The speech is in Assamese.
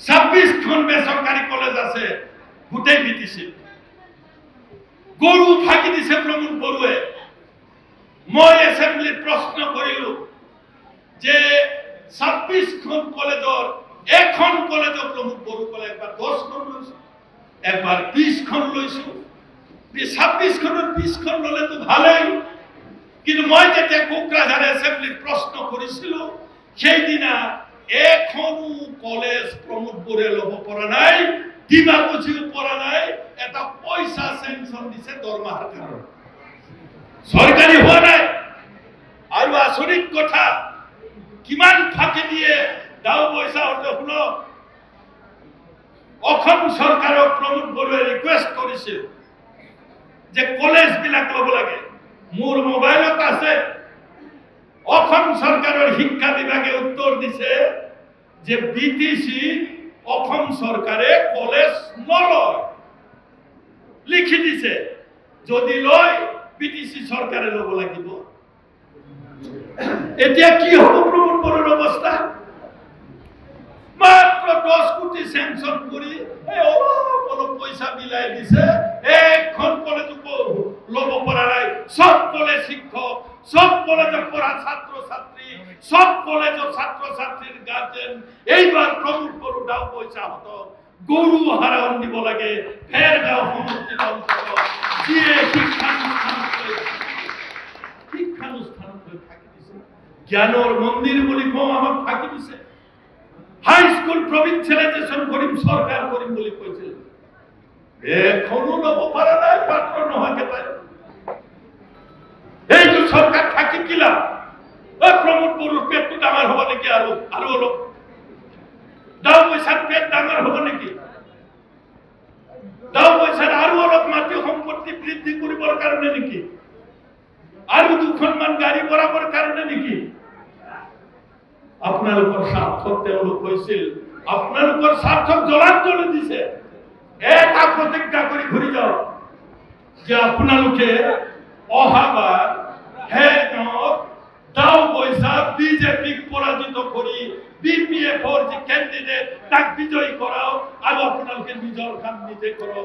26খন বেসৰকাৰি কলেজ আছে গোটেই বিটিসি গৰু ফাঁকি দিছে প্ৰমোদ বড়ুৱে মই এসেম্বলিত প্ৰশ্ন কৰিলো যে 26খন কলেজৰ এখন কলেজ প্ৰমোদ বড়ু কলে একবাৰ 10খন লৈছো একবাৰ 20খন লৈছো 26খনৰ 20খন ললে তো ভালেই কিন্তু মই যেতিয়া কোকৰাঝাৰ এসেম্বলিত প্ৰশ্ন কৰিছিলো সেই দিনা এখনো কলেজ প্ৰমোদ বড়ুৱে লব পৰা নাই দিবা বুঝিও পৰা নাই এটা পয়সা স্যাংশন দিছে দৰমহাৰ কাৰণে সৰকাৰি হোৱা নাই আৰু আচৰিত কথা কিমান ফাঁকি দিয়ে দাও পয়সা হতে শুনো অসম সৰকাৰক প্ৰমোদ বড়ুৱে ৰিকুয়েস্ট কৰিছিল যে কলেজ বিলাক লব লাগে মোৰ মোবাইলত আছে অসম সরকারের শিক্ষা বিভাগে উত্তর দিছে যে বিটিসি অসম সরকারে কলেজ নলয় লিখি দিছে যদি লয় বিটিসি সরকারে লব লাগিব এতিয়া কি হব প্রমোদ বড়ুৰ অবস্থা মাত্ৰ 10 কোটি স্যাংশন কৰি অলপ পয়সা মিলাই দিছে এখন কলেজ লব পৰা নাই সব কলেজ শিক্ষক সব কলেজে পড়া ছাত্র ছাত্রী সব কলেজের ছাত্র ছাত্রীর গার্জেন এইবার প্রমোদ বড়ু দাও পয়সা হতো গরু হারান দিব লাগে ফের গাঁও সমষ্টিত অঞ্চল যিয়ে শিক্ষানুষ্ঠানত থাকি দিছে জ্ঞানৰ মন্দিৰ বুলি কওঁ আমাক থাকি দিছে হাই স্কুল প্রভিন্সিয়ালাইজেশন করিম সরকার করিম বলে কইছিল এখনো লব পারা নাই পাত্র নহাকে তাই এই যে সরকার থাকি কিলা ওই প্রমোদ বড়ুর পেট তো ডাঙর হবা নাকি আরো হলো দাও পয়সার পেট ডাঙর হবা নাকি দাও পয়সার আরো অলপ মাটি সম্পত্তি বৃদ্ধি করিবার কারণে নাকি আরো দুখনমান গাড়ি বরাবর কারণে নাকি আপনার উপর সার্থক তেওঁলোক হয়েছিল আপনার উপর সার্থক জলাঞ্জলি দিছে এটা প্রতিজ্ঞা করে ঘুরে যাও যে আপনালোকে অহাবার দাও পয়সা বিজেপি পরাজিত করি বিপিএফ যে ক্যান্ডিডেট তাক বিজয়ী করাও আর আপনালোকে নিজের কাম নিজে করো